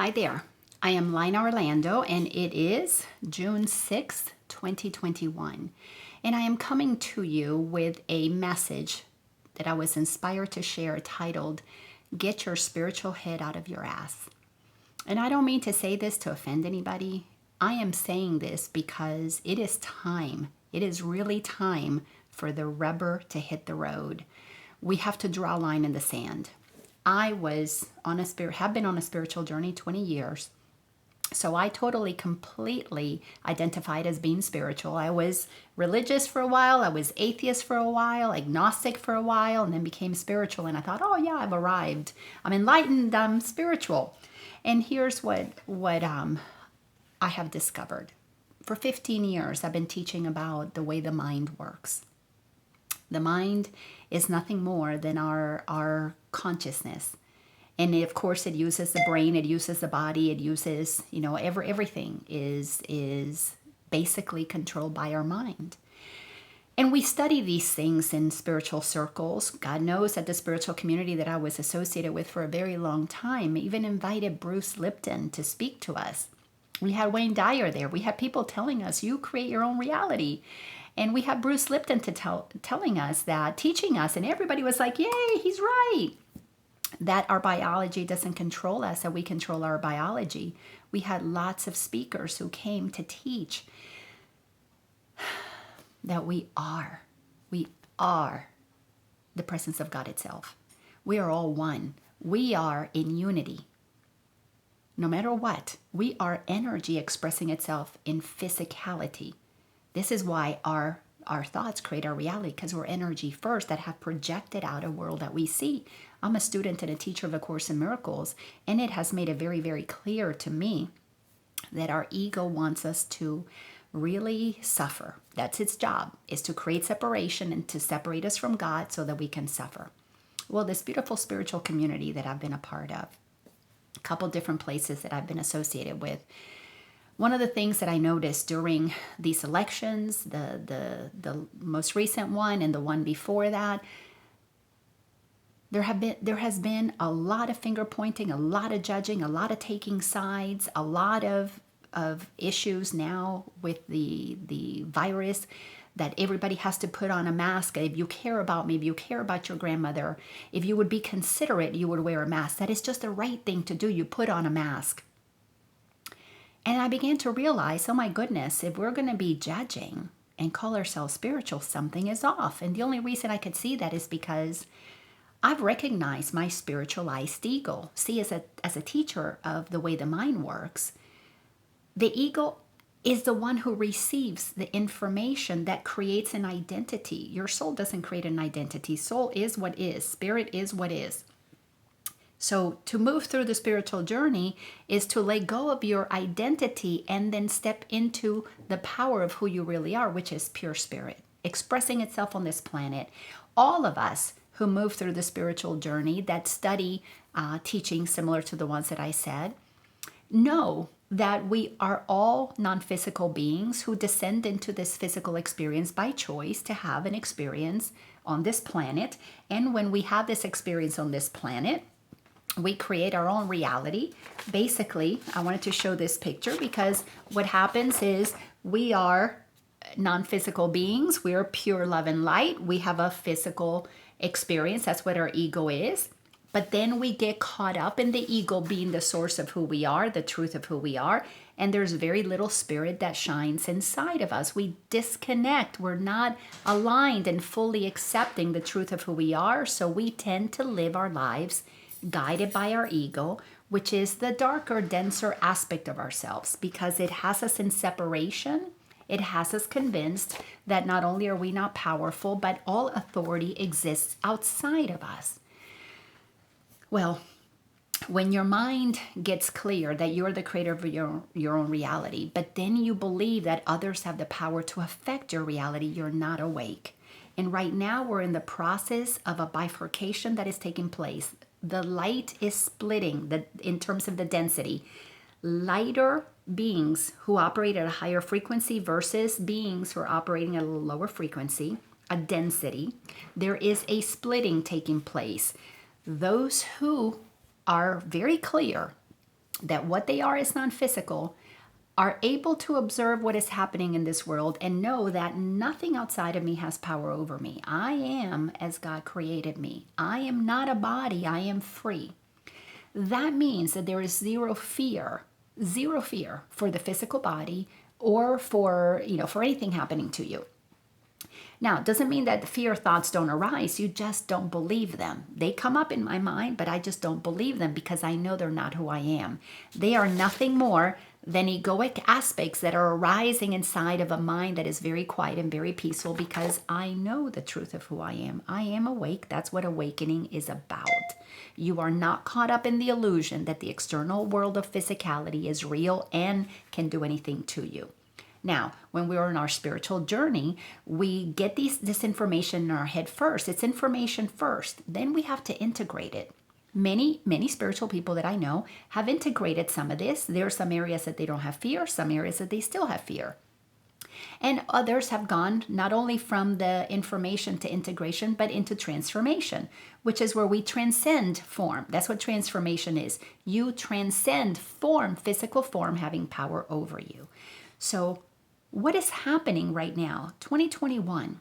Hi there. I am Laina Orlando, and it is June 6th, 2021. And I am coming to you with a message that I was inspired to share titled, Get Your Spiritual Head Out of Your Ass. And I don't mean to say this to offend anybody. I am saying this because it is time. It is really time for the rubber to hit the road. We have to draw a line in the sand. I have been on a spiritual journey 20 years. So I totally, completely identified as being spiritual. I was religious for a while. I was atheist for a while, agnostic for a while, and then became spiritual. And I thought, oh yeah, I've arrived. I'm enlightened. I'm spiritual. And here's what I have discovered. For 15 years, I've been teaching about the way the mind works. The mind is nothing more than our consciousness. And of course, it uses the brain, it uses the body, it uses, everything is basically controlled by our mind. And we study these things in spiritual circles. God knows that the spiritual community that I was associated with for a very long time even invited Bruce Lipton to speak to us. We had Wayne Dyer there. We had people telling us, you create your own reality. And we had Bruce Lipton telling us that, teaching us, and everybody was like, yay, he's right. That our biology doesn't control us, that we control our biology. We had lots of speakers who came to teach that we are the presence of God itself. We are all one. We are in unity. No matter what, we are energy expressing itself in physicality. This is why our thoughts create our reality, because we're energy first that have projected out a world that we see. I'm a student and a teacher of A Course in Miracles, and it has made it very, very clear to me that our ego wants us to really suffer. That's its job, is to create separation and to separate us from God so that we can suffer. Well, this beautiful spiritual community that I've been a part of, a couple different places that I've been associated with, one of the things that I noticed during these elections, the most recent one and the one before that, there has been a lot of finger pointing, a lot of judging, a lot of taking sides, a lot of issues now with the virus, that everybody has to put on a mask. If you care about me, if you care about your grandmother, if you would be considerate, you would wear a mask. That is just the right thing to do. You put on a mask. And I began to realize, oh my goodness, if we're going to be judging and call ourselves spiritual, something is off. And the only reason I could see that is because I've recognized my spiritualized ego. See, as a teacher of the way the mind works, the ego is the one who receives the information that creates an identity. Your soul doesn't create an identity. Soul is what is. Spirit is what is. So to move through the spiritual journey is to let go of your identity and then step into the power of who you really are, which is pure spirit, expressing itself on this planet. All of us who move through the spiritual journey that study teachings similar to the ones that I said, know that we are all non-physical beings who descend into this physical experience by choice to have an experience on this planet. And when we have this experience on this planet, we create our own reality. Basically, I wanted to show this picture because what happens is we are non-physical beings. We are pure love and light. We have a physical experience. That's what our ego is. But then we get caught up in the ego being the source of who we are, the truth of who we are. And there's very little spirit that shines inside of us. We disconnect. We're not aligned and fully accepting the truth of who we are. So we tend to live our lives guided by our ego, which is the darker, denser aspect of ourselves, because it has us in separation. It has us convinced that not only are we not powerful, but all authority exists outside of us. Well, when your mind gets clear that you're the creator of your own reality, but then you believe that others have the power to affect your reality, you're not awake. And right now we're in the process of a bifurcation that is taking place. The light is splitting in terms of the density. Lighter beings who operate at a higher frequency versus beings who are operating at a lower frequency, a density. There is a splitting taking place. Those who are very clear that what they are is non-physical, are able to observe what is happening in this world and know that nothing outside of me has power over me. I am as God created me. I am not a body, I am free. That means that there is zero fear for the physical body or for anything happening to you. Now, it doesn't mean that the fear thoughts don't arise. You just don't believe them. They come up in my mind, but I just don't believe them because I know they're not who I am. They are nothing more than egoic aspects that are arising inside of a mind that is very quiet and very peaceful because I know the truth of who I am. I am awake. That's what awakening is about. You are not caught up in the illusion that the external world of physicality is real and can do anything to you. Now, when we're on our spiritual journey, we get this information in our head first. It's information first. Then we have to integrate it. Many spiritual people that I know have integrated some of this. There are some areas that they don't have fear, some areas that they still have fear. And others have gone not only from the information to integration, but into transformation, which is where we transcend form. That's what transformation is. You transcend form, physical form having power over you. So what is happening right now, 2021,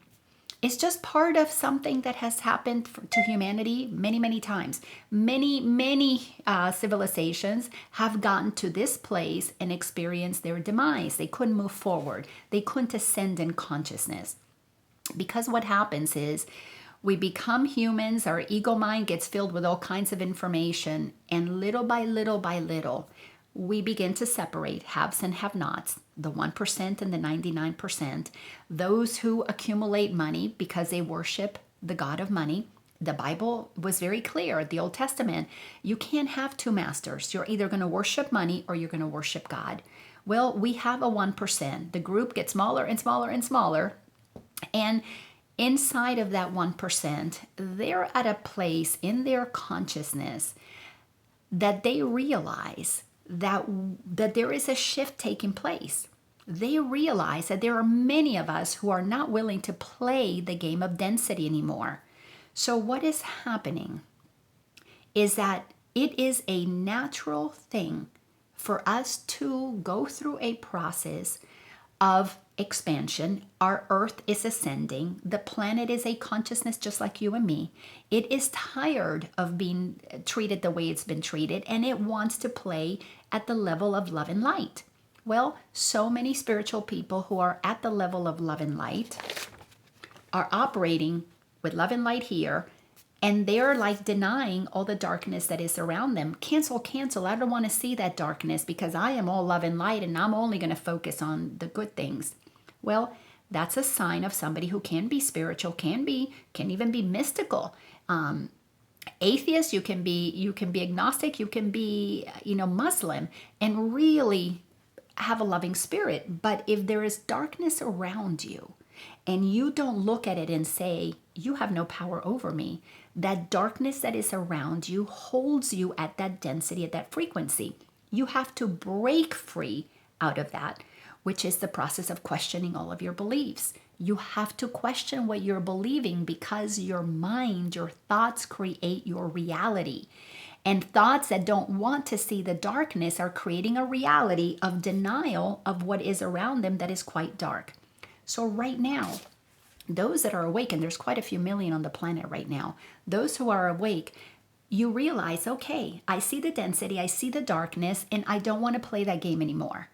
is just part of something that has happened to humanity many times. Many civilizations have gotten to this place and experienced their demise. They couldn't move forward. They couldn't ascend in consciousness. Because what happens is we become humans, our ego mind gets filled with all kinds of information, and little by little, we begin to separate haves and have-nots, the 1% and the 99%, those who accumulate money because they worship the god of money. The Bible was very clear, the Old Testament, you can't have two masters. You're either going to worship money or you're going to worship God. Well, we have a 1%. The group gets smaller and smaller and smaller, and inside of that 1%, they're at a place in their consciousness that they realize that there is a shift taking place. They realize that there are many of us who are not willing to play the game of density anymore. So what is happening is that it is a natural thing for us to go through a process of expansion. Our earth is ascending. The planet is a consciousness just like you and me. It is tired of being treated the way it's been treated, and it wants to play at the level of love and light. Well, so many spiritual people who are at the level of love and light are operating with love and light here, and they're like denying all the darkness that is around them. Cancel. I don't want to see that darkness because I am all love and light and I'm only going to focus on the good things. Well, that's a sign of somebody who can be spiritual, can even be mystical. Atheist, you can be agnostic, you can be, Muslim, and really have a loving spirit. But if there is darkness around you and you don't look at it and say, you have no power over me, that darkness that is around you holds you at that density, at that frequency. You have to break free out of that, which is the process of questioning all of your beliefs. You have to question what you're believing because your mind, your thoughts create your reality. And thoughts that don't want to see the darkness are creating a reality of denial of what is around them that is quite dark. So right now, those that are awake, and there's quite a few million on the planet right now, those who are awake, you realize, okay, I see the density, I see the darkness, and I don't want to play that game anymore.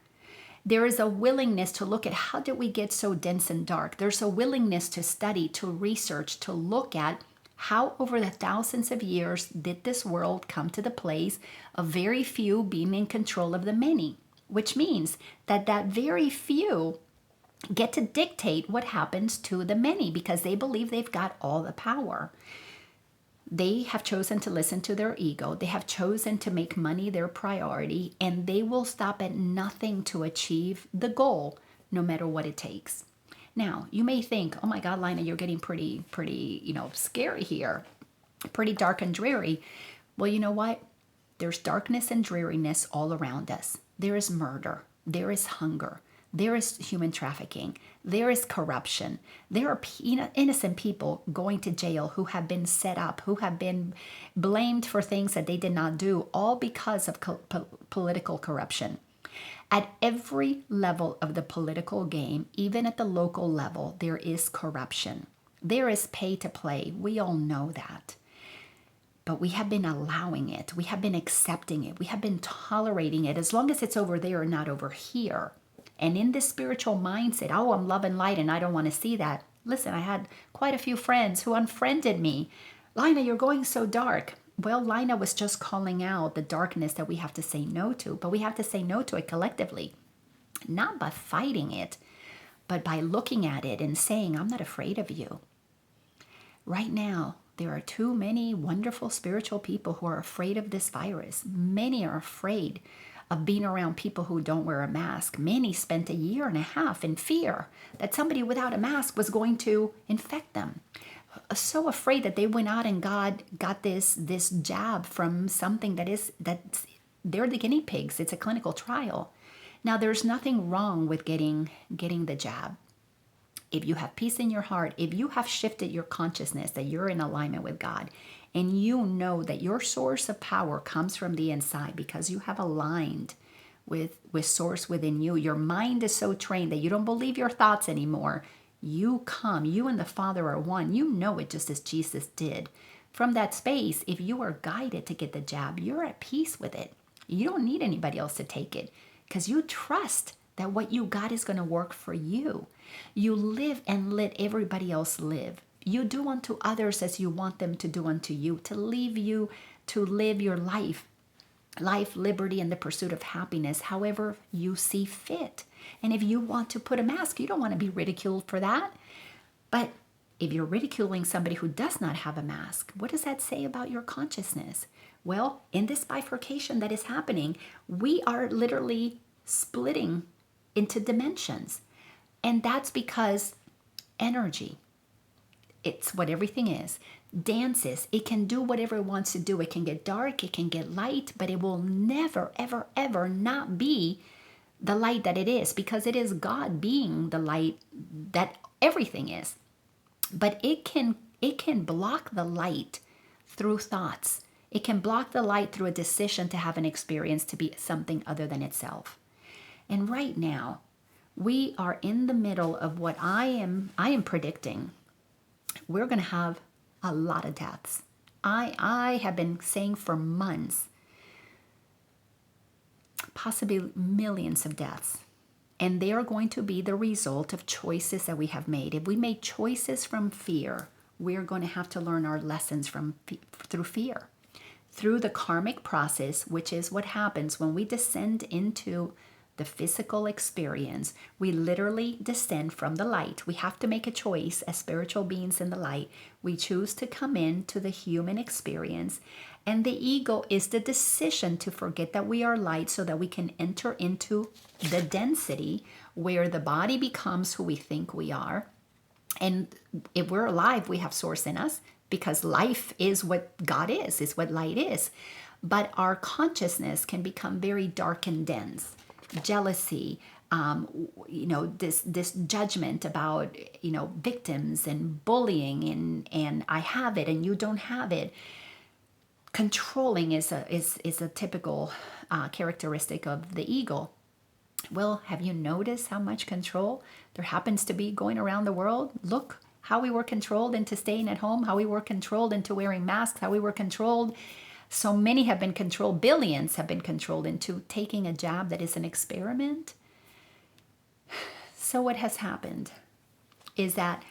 There is a willingness to look at how did we get so dense and dark. There's a willingness to study, to research, to look at how over the thousands of years did this world come to the place of very few being in control of the many, which means that very few get to dictate what happens to the many because they believe they've got all the power. They have chosen to listen to their ego. They have chosen to make money their priority, and they will stop at nothing to achieve the goal, no matter what it takes. Now, you may think, oh my God, Laina, you're getting pretty, scary here. Pretty dark and dreary. Well, you know what? There's darkness and dreariness all around us. There is murder. There is hunger. There is human trafficking. There is corruption. There are innocent people going to jail who have been set up, who have been blamed for things that they did not do, all because of political corruption. At every level of the political game, even at the local level, there is corruption. There is pay to play. We all know that. But we have been allowing it. We have been accepting it. We have been tolerating it as long as it's over there and not over here. And in this spiritual mindset, oh, I'm love and light and I don't want to see that. Listen, I had quite a few friends who unfriended me. Laina, you're going so dark. Well, Laina was just calling out the darkness that we have to say no to, but we have to say no to it collectively, not by fighting it, but by looking at it and saying, I'm not afraid of you. Right now, there are too many wonderful spiritual people who are afraid of this virus. Many are afraid of being around people who don't wear a mask. Many spent a year and a half in fear that somebody without a mask was going to infect them. So afraid that they went out and got this jab from something that's they're the guinea pigs. It's a clinical trial. Now, there's nothing wrong with getting the jab. If you have peace in your heart, if you have shifted your consciousness that you're in alignment with God, and you know that your source of power comes from the inside because you have aligned with source within you. Your mind is so trained that you don't believe your thoughts anymore. You and the Father are one. You know it just as Jesus did. From that space, if you are guided to get the jab, you're at peace with it. You don't need anybody else to take it because you trust that what you got is going to work for you. You live and let everybody else live. You do unto others as you want them to do unto you, to leave you to live your life, liberty, and the pursuit of happiness, however you see fit. And if you want to put a mask, you don't want to be ridiculed for that. But if you're ridiculing somebody who does not have a mask, what does that say about your consciousness? Well, in this bifurcation that is happening, we are literally splitting into dimensions. And that's because energy, it's what everything is, dances. It can do whatever it wants to do. It can get dark, it can get light, but it will never, ever, ever not be the light that it is, because it is God being the light that everything is. But it can block the light through thoughts. It can block the light through a decision to have an experience to be something other than itself. And right now, we are in the middle of what I am predicting. We're going to have a lot of deaths. I have been saying for months, possibly millions of deaths. And they are going to be the result of choices that we have made. If we made choices from fear, we're going to have to learn our lessons through fear. Through the karmic process, which is what happens when we descend into the physical experience, we literally descend from the light. We have to make a choice as spiritual beings in the light. We choose to come into the human experience, and the ego is the decision to forget that we are light so that we can enter into the density where the body becomes who we think we are. And if we're alive, we have source in us, because life is what God is what light is. But our consciousness can become very dark and dense. Jealousy, this judgment about, victims and bullying and I have it and you don't have it. Controlling is a typical characteristic of the ego. Well, have you noticed how much control there happens to be going around the world? Look how we were controlled into staying at home, how we were controlled into wearing masks, how we were controlled. So many have been controlled, billions have been controlled into taking a jab that is an experiment. So what has happened is that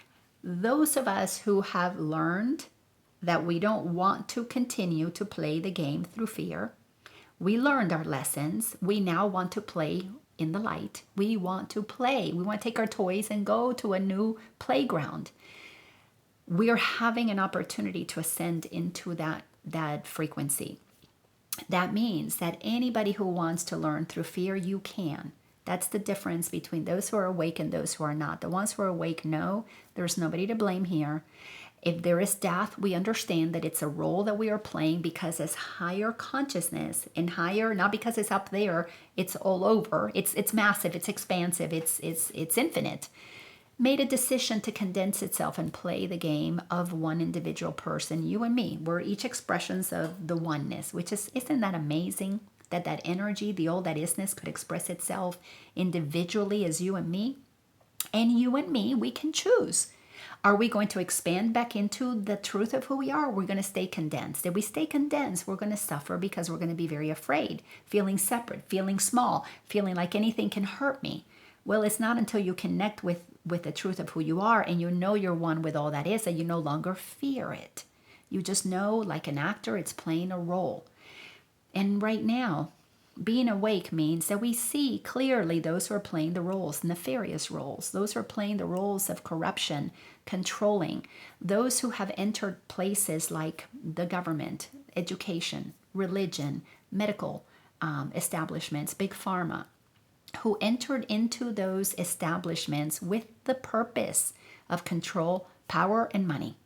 those of us who have learned that we don't want to continue to play the game through fear, we learned our lessons. We now want to play in the light. We want to play. We want to take our toys and go to a new playground. We are having an opportunity to ascend into that frequency. That means that anybody who wants to learn through fear, you can. That's the difference between those who are awake and those who are not. The ones who are awake know there's nobody to blame here. If there is death, we understand that it's a role that we are playing because as higher consciousness and higher, not because it's up there, it's all over. It's massive, it's expansive, it's infinite. Made a decision to condense itself and play the game of one individual person, you and me. We're each expressions of the oneness, which isn't that amazing that that energy, the all that isness, could express itself individually as you and me? And you and me, we can choose. Are we going to expand back into the truth of who we are? Or we're going to stay condensed. If we stay condensed, we're going to suffer because we're going to be very afraid, feeling separate, feeling small, feeling like anything can hurt me. Well, it's not until you connect with the truth of who you are and you know you're one with all that is that you no longer fear it. You just know, like an actor, it's playing a role. And right now, being awake means that we see clearly those who are playing the roles, nefarious roles, those who are playing the roles of corruption, controlling, those who have entered places like the government, education, religion, medical establishments, big pharma, who entered into those establishments with the purpose of control, power, and money.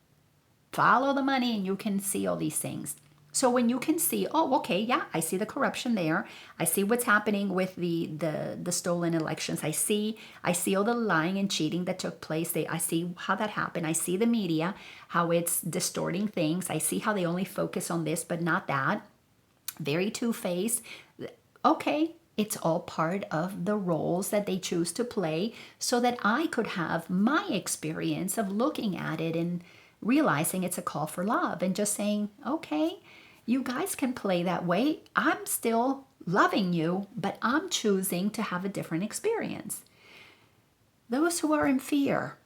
Follow the money and you can see all these things. So when you can see, oh, okay, yeah, I see the corruption there. I see what's happening with the stolen elections. I see all the lying and cheating that took place. I see how that happened. I see the media, how it's distorting things. I see how they only focus on this but not that. Very two-faced. Okay, it's all part of the roles that they choose to play so that I could have my experience of looking at it and realizing it's a call for love and just saying, okay, you guys can play that way. I'm still loving you, but I'm choosing to have a different experience. Those who are in fear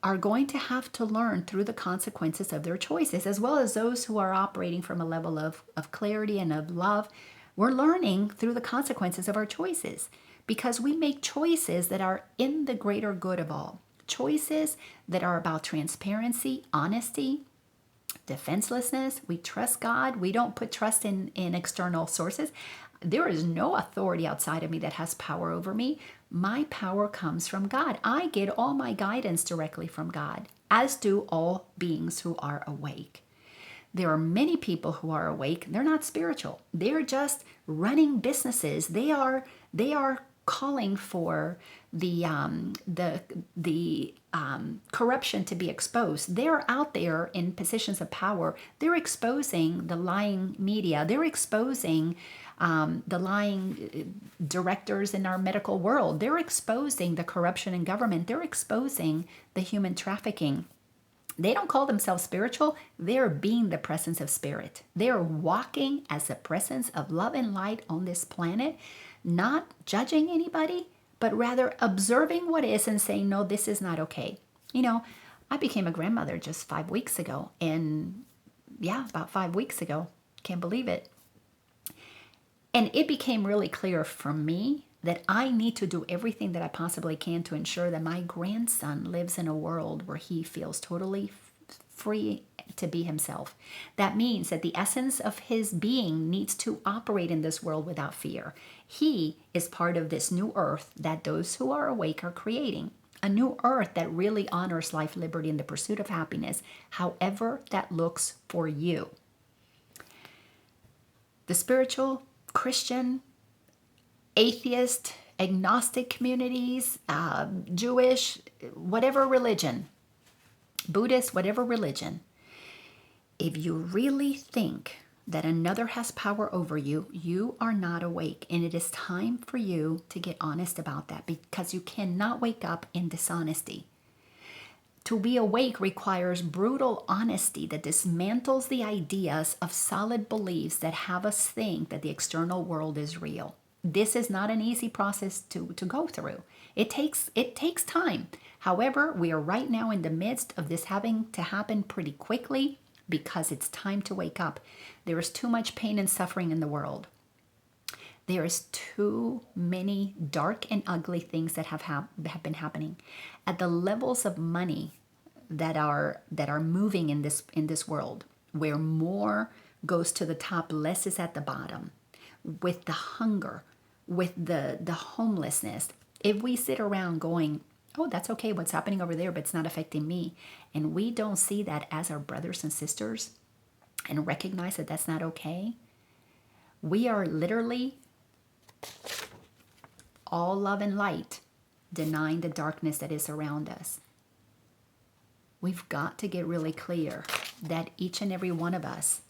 are going to have to learn through the consequences of their choices, as well as those who are operating from a level of clarity and of love. We're learning through the consequences of our choices because we make choices that are in the greater good of all. Choices that are about transparency, honesty, defenselessness. We trust God. We don't put trust in external sources. There is no authority outside of me that has power over me. My power comes from God. I get all my guidance directly from God, as do all beings who are awake. There are many people who are awake. They're not spiritual. They're just running businesses. They are calling for the corruption to be exposed. They're out there in positions of power. They're exposing the lying media. They're exposing the lying directors in our medical world. They're exposing the corruption in government. They're exposing the human trafficking. They don't call themselves spiritual. They're being the presence of spirit. They're walking as the presence of love and light on this planet, not judging anybody, but rather observing what is and saying, no, this is not okay. You know, I became a grandmother just 5 weeks ago. And yeah, about 5 weeks ago. Can't believe it. And it became really clear for me that I need to do everything that I possibly can to ensure that my grandson lives in a world where he feels totally free to be himself. That means that the essence of his being needs to operate in this world without fear. He is part of this new earth that those who are awake are creating. A new earth that really honors life, liberty, and the pursuit of happiness, however that looks for you. The spiritual, Christian, atheist, agnostic communities, Jewish, whatever religion, Buddhist, whatever religion, if you really think that another has power over you, you are not awake. And it is time for you to get honest about that because you cannot wake up in dishonesty. To be awake requires brutal honesty that dismantles the ideas of solid beliefs that have us think that the external world is real. This is not an easy process to go through. It takes time. However, we are right now in the midst of this having to happen pretty quickly because it's time to wake up. There is too much pain and suffering in the world. There is too many dark and ugly things that have been happening at the levels of money that are moving in this world, where more goes to the top, less is at the bottom. With the hunger, with the homelessness, if we sit around going, Oh, that's okay. What's happening over there, but it's not affecting me. And we don't see that as our brothers and sisters and recognize that that's not okay. We are literally all love and light, denying the darkness that is around us. We've got to get really clear that each and every one of us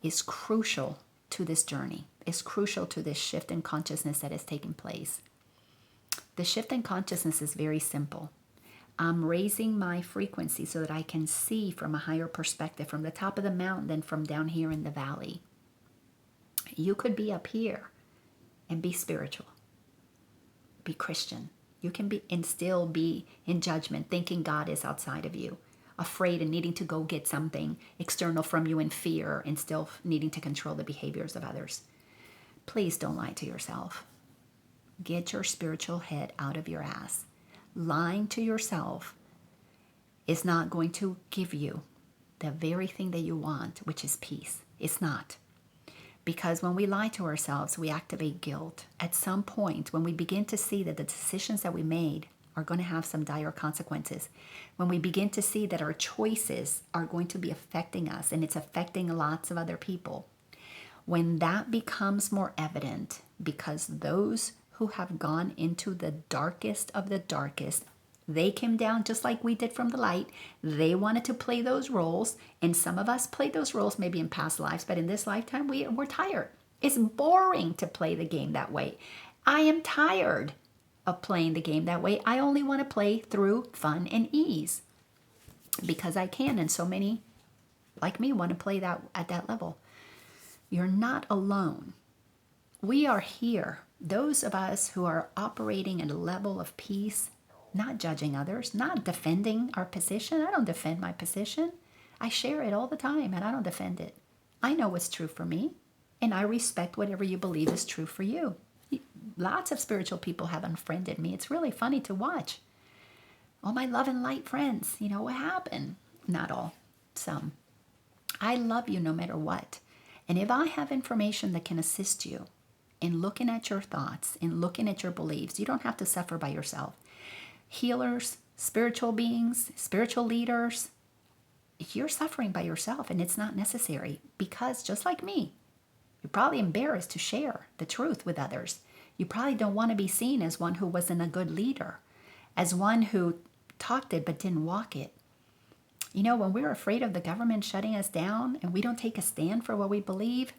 is crucial to this journey, is crucial to this shift in consciousness that is taking place. The shift in consciousness is very simple. I'm raising my frequency so that I can see from a higher perspective, from the top of the mountain than from down here in the valley. You could be up here and be spiritual, be Christian. You can be and still be in judgment, thinking God is outside of you, afraid and needing to go get something external from you in fear and still needing to control the behaviors of others. Please don't lie to yourself. Get your spiritual head out of your ass. Lying to yourself is not going to give you the very thing that you want, which is peace. It's not. Because when we lie to ourselves, we activate guilt. At some point, when we begin to see that the decisions that we made are going to have some dire consequences, when we begin to see that our choices are going to be affecting us and it's affecting lots of other people, when that becomes more evident, because those who have gone into the darkest of the darkest, they came down just like we did from the light. They wanted to play those roles, and some of us played those roles maybe in past lives, but in this lifetime, we're tired. It's boring to play the game that way. I am tired of playing the game that way. I only want to play through fun and ease because I can, and so many like me want to play that at that level. You're not alone. We are here. Those of us who are operating at a level of peace, not judging others, not defending our position. I don't defend my position. I share it all the time and I don't defend it. I know what's true for me and I respect whatever you believe is true for you. Lots of spiritual people have unfriended me. It's really funny to watch. All my love and light friends, what happened? Not all, some. I love you no matter what. And if I have information that can assist you in looking at your thoughts, in looking at your beliefs, you don't have to suffer by yourself. Healers, spiritual beings, spiritual leaders, you're suffering by yourself and it's not necessary because just like me, you're probably embarrassed to share the truth with others. You probably don't want to be seen as one who wasn't a good leader, as one who talked it but didn't walk it. When we're afraid of the government shutting us down and we don't take a stand for what we believe,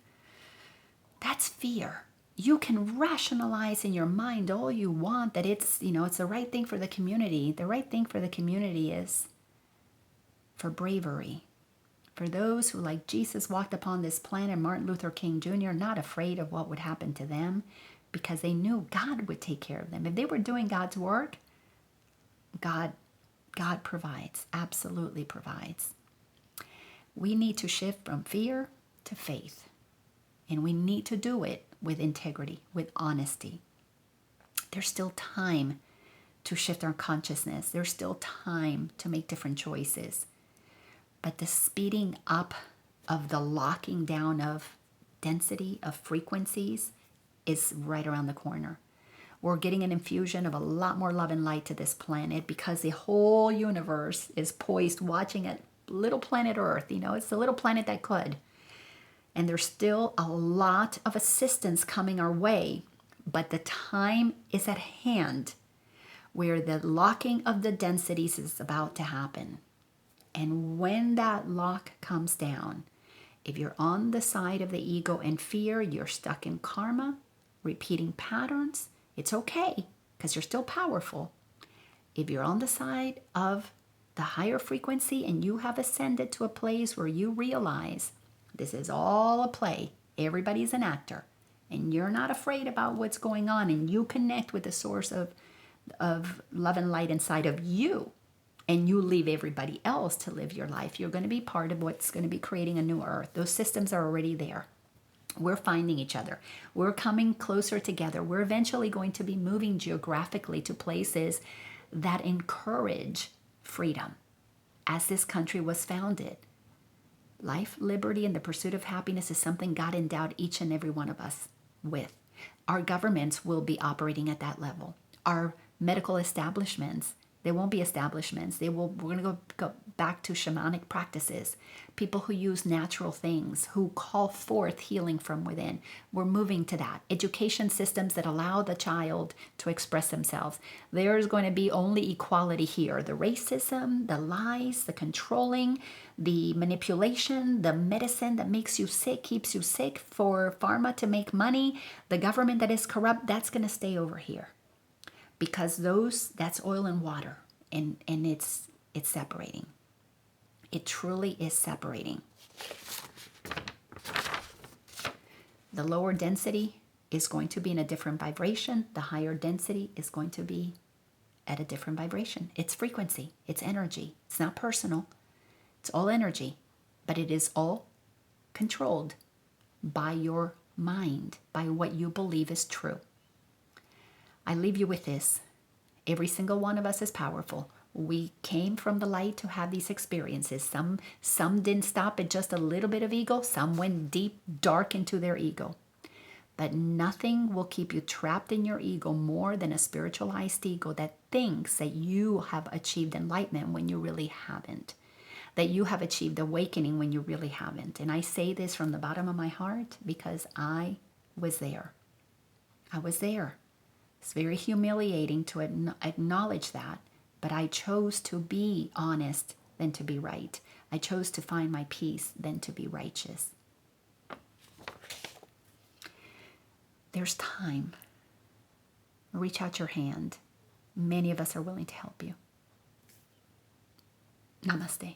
that's fear. You can rationalize in your mind all you want that it's the right thing for the community. The right thing for the community is for bravery. For those who, like Jesus, walked upon this planet, Martin Luther King Jr., not afraid of what would happen to them because they knew God would take care of them. If they were doing God's work, God provides, absolutely provides. We need to shift from fear to faith. And we need to do it with integrity, with honesty. There's still time to shift our consciousness. There's still time to make different choices. But the speeding up of the locking down of density, of frequencies, is right around the corner. We're getting an infusion of a lot more love and light to this planet because the whole universe is poised watching at little planet Earth. It's the little planet that could. And there's still a lot of assistance coming our way, but the time is at hand where the locking of the densities is about to happen. And when that lock comes down, if you're on the side of the ego and fear, you're stuck in karma, repeating patterns, it's okay because you're still powerful. If you're on the side of the higher frequency and you have ascended to a place where you realize this is all a play, everybody's an actor, and you're not afraid about what's going on, and you connect with the source of love and light inside of you, and you leave everybody else to live your life, you're going to be part of what's going to be creating a new earth. Those systems are already there. We're finding each other. We're coming closer together. We're eventually going to be moving geographically to places that encourage freedom, as this country was founded. Life, liberty, and the pursuit of happiness is something God endowed each and every one of us with. Our governments will be operating at that level. Our medical establishments There won't be establishments. We're going to go back to shamanic practices, people who use natural things, who call forth healing from within. We're moving to that. Education systems that allow the child to express themselves. There's going to be only equality here. The racism, the lies, the controlling, the manipulation, the medicine that makes you sick, keeps you sick for pharma to make money, the government that is corrupt, that's going to stay over here. Because that's oil and water, and it's separating. It truly is separating. The lower density is going to be in a different vibration. The higher density is going to be at a different vibration. It's frequency, it's energy. It's not personal. It's all energy, but it is all controlled by your mind, by what you believe is true. I leave you with this. Every single one of us is powerful. We came from the light to have these experiences. Some didn't stop at just a little bit of ego. Some went deep, dark into their ego. But nothing will keep you trapped in your ego more than a spiritualized ego that thinks that you have achieved enlightenment when you really haven't. That you have achieved awakening when you really haven't. And I say this from the bottom of my heart because I was there. I was there. It's very humiliating to acknowledge that, but I chose to be honest than to be right. I chose to find my peace than to be righteous. There's time. Reach out your hand. Many of us are willing to help you. Namaste.